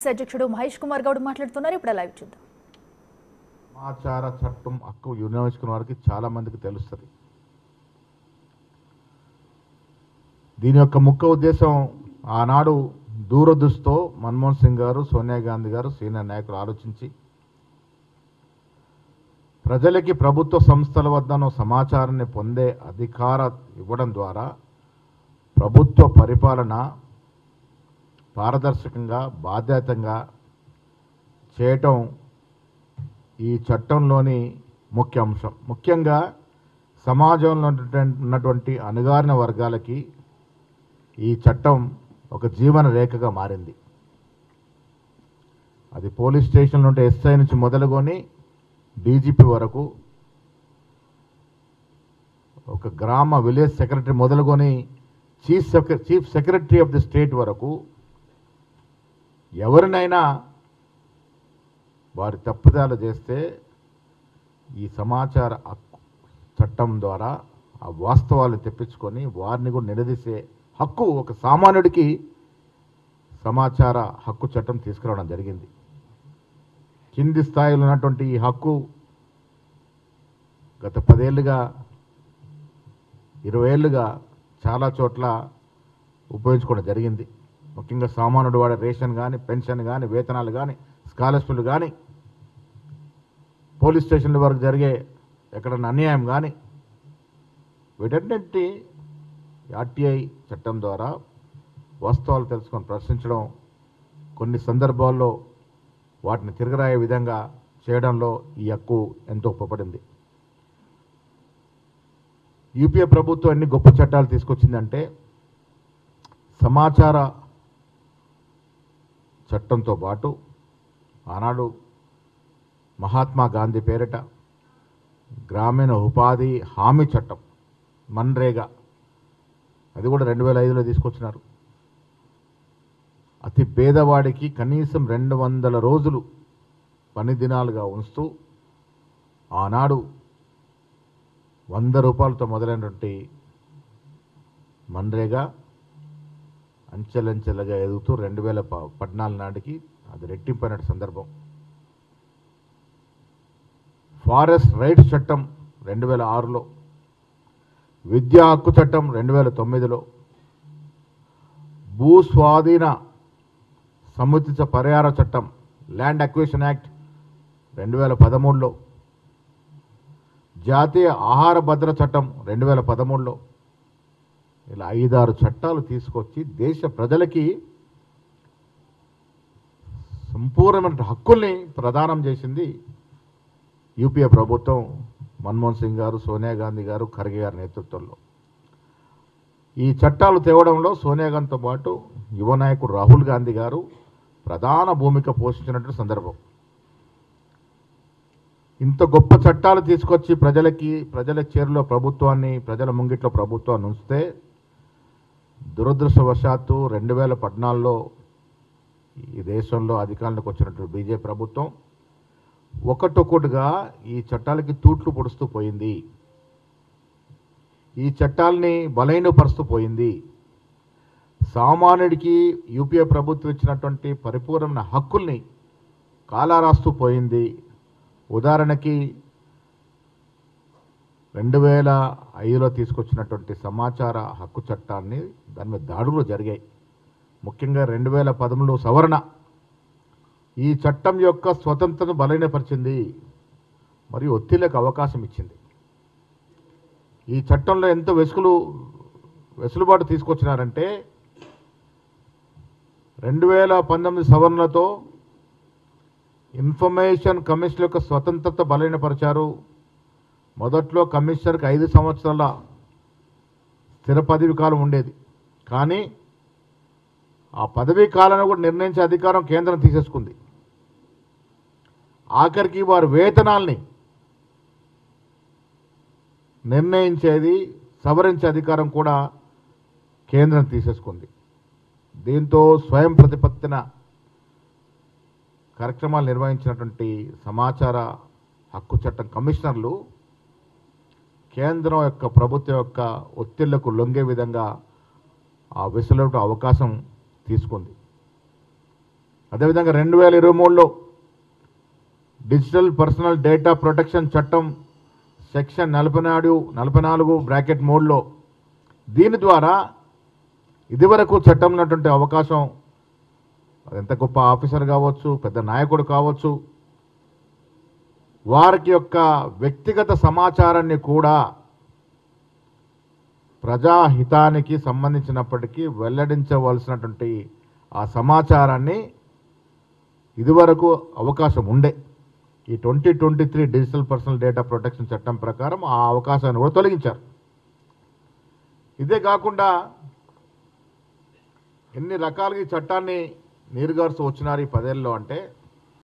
అధ్యక్షుడు మహేష్ కుమార్ గౌడ్ మాట్లాడుతున్నారు. ఇప్పుడు లైవ్ చూద్దాం. సమాచార చట్టం హక్కు వినియోగించుకున్న వారికి చాలా మందికి తెలుస్తుంది. దీని యొక్క ముఖ్య ఉద్దేశం ఆనాడు దూరదృష్టితో మన్మోహన్ సింగ్ గారు, సోనియా గాంధీ గారు, సీనియర్ నాయకులు ఆలోచించి ప్రజలకి ప్రభుత్వ సంస్థల వద్దను సమాచారాన్ని పొందే అధికారం ఇవ్వడం ద్వారా ప్రభుత్వ పరిపాలన పారదర్శకంగా బాధ్యతంగా చేయటం ఈ చట్టంలోని ముఖ్య అంశం. ముఖ్యంగా సమాజంలో ఉన్నటువంటి అణగారిన వర్గాలకి ఈ చట్టం ఒక జీవన రేఖగా మారింది. అది పోలీస్ స్టేషన్ నుండి ఎస్ఐ నుంచి మొదలుకొని డీజీపీ వరకు, ఒక గ్రామ విలేజ్ సెక్రటరీ మొదలుకొని chief secretary of the state వరకు ఎవరినైనా వారి తప్పుదాలు చేస్తే ఈ సమాచార చట్టం ద్వారా ఆ వాస్తవాలు తెప్పించుకొని వారిని కూడా నిలదీసే హక్కు ఒక సామాన్యుడికి సమాచార హక్కు చట్టం తీసుకురావడం జరిగింది. కింది స్థాయిలో ఉన్నటువంటి ఈ హక్కు గత 10 ఏళ్ళుగా 20 ఏళ్ళుగా చాలా చోట్ల ఉపయోగించుకోవడం జరిగింది. ముఖ్యంగా సామాన్యుడు వాడే రేషన్ కానీ, పెన్షన్ కానీ, వేతనాలు కానీ, స్కాలర్షిప్లు కానీ, పోలీస్ స్టేషన్ల వరకు జరిగే ఎక్కడన్నా అన్యాయం కానీ, వీటన్నిటి ఆర్టీఐ చట్టం ద్వారా వాస్తవాలు తెలుసుకొని ప్రశ్నించడం, కొన్ని సందర్భాల్లో వాటిని తిరగరాయే విధంగా చేయడంలో ఈ హక్కు ఎంతో ఉపయోగపడింది. యూపీఏ ప్రభుత్వం ఎన్ని గొప్ప చట్టాలు తీసుకొచ్చిందంటే, సమాచార చట్టంతో పాటు ఆనాడు మహాత్మా గాంధీ పేరిట గ్రామీణ ఉపాధి హామీ చట్టం, మన్రేగా, అది కూడా 2005లో తీసుకొచ్చినారు. అతి పేదవాడికి కనీసం 200 రోజులు పని దినాలుగా ఉంచుతూ ఆనాడు 100 రూపాయలతో మొదలైనటువంటి మన్రేగా అంచెలంచెలుగా ఎదుగుతూ 2014 నాటికి అది రెట్టింపైన సందర్భం. ఫారెస్ట్ రైట్స్ చట్టం 2006లో, విద్యా హక్కు చట్టం 2009లో, భూ స్వాధీన సముచిత పరిహార చట్టం ల్యాండ్ అక్విజిషన్ యాక్ట్ 2013లో, జాతీయ ఆహార భద్రత చట్టం 2013లో, ఇలా 5-6 చట్టాలు తీసుకొచ్చి దేశ ప్రజలకి సంపూర్ణమైన హక్కుల్ని ప్రదానం చేసింది యూపీఏ ప్రభుత్వం. మన్మోహన్ సింగ్ గారు, సోనియా గాంధీ గారు, ఖర్గే గారి నేతృత్వంలో ఈ చట్టాలు తేవడంలో సోనియా గాంధీతో పాటు యువ నాయకుడు రాహుల్ గాంధీ గారు ప్రధాన భూమిక పోషించినటువంటి సందర్భం. ఇంత గొప్ప చట్టాలు తీసుకొచ్చి ప్రజల చేరులో ప్రభుత్వాన్ని, ప్రజల ముంగిట్లో ప్రభుత్వాన్ని ఉంచితే, దురదృష్టవశాత్తు 2014లో ఈ దేశంలో అధికారంలోకి వచ్చినటువంటి బీజేపీ ప్రభుత్వం ఒకటొకటిగా ఈ చట్టాలకి తూట్లు పొడుస్తూ పోయింది. ఈ చట్టాలని బలహీనపరుస్తూ పోయింది. సామాన్యుడికి యూపీఏ ప్రభుత్వం ఇచ్చినటువంటి పరిపూర్ణమైన హక్కుల్ని కాలారాస్తూ పోయింది. ఉదాహరణకి 2005లో తీసుకొచ్చినటువంటి సమాచార హక్కు చట్టాన్ని దాని మీద దాడులు జరిగాయి. ముఖ్యంగా 2013లో సవరణ ఈ చట్టం యొక్క స్వతంత్రతను బలహీనపరిచింది మరియు ఒత్తిళ్లకు అవకాశం ఇచ్చింది. ఈ చట్టంలో ఎంత వెసులుబాటు తీసుకొచ్చినారంటే, 2019 సవరణలతో ఇన్ఫర్మేషన్ కమిషన్ యొక్క స్వతంత్రత బలహీనపరిచారు. మొదట్లో కమిషనర్కి 5 సంవత్సరాల స్థిర పదవీ కాలం ఉండేది. కానీ ఆ పదవీ కాలాన్ని కూడా నిర్ణయించే అధికారం కేంద్రం తీసేసుకుంది. ఆఖరికి వారి వేతనాల్ని నిర్ణయించేది, సవరించే అధికారం కూడా కేంద్రం తీసేసుకుంది. దీంతో స్వయం ప్రతిపత్తిన కార్యక్రమాలు నిర్వహించినటువంటి సమాచార హక్కు చట్టం కమిషనర్లు కేంద్రం యొక్క ప్రభుత్వం యొక్క ఒత్తిళ్లకు లొంగే విధంగా ఆ వెసులుబాటు అవకాశం తీసుకుంది. అదేవిధంగా 2023లో డిజిటల్ పర్సనల్ డేటా ప్రొటెక్షన్ చట్టం సెక్షన్ 44(3)లో దీని ద్వారా ఇదివరకు చట్టం ఉన్నటువంటి అవకాశం, ఎంత గొప్ప ఆఫీసర్ కావచ్చు, పెద్ద నాయకుడు కావచ్చు, వారికి యొక్క వ్యక్తిగత సమాచారాన్ని కూడా ప్రజాహితానికి సంబంధించినప్పటికీ వెల్లడించవలసినటువంటి ఆ సమాచారాన్ని ఇదివరకు అవకాశం ఉండే. ఈ 2023 డిజిటల్ పర్సనల్ డేటా ప్రొటెక్షన్ చట్టం ప్రకారం ఆ అవకాశాన్ని కూడా తొలగించారు. ఇదే కాకుండా ఎన్ని రకాలుగా ఈ చట్టాన్ని నీరుగారుస్తూ వచ్చినారు ఈ 10 ఏళ్ళలో అంటే,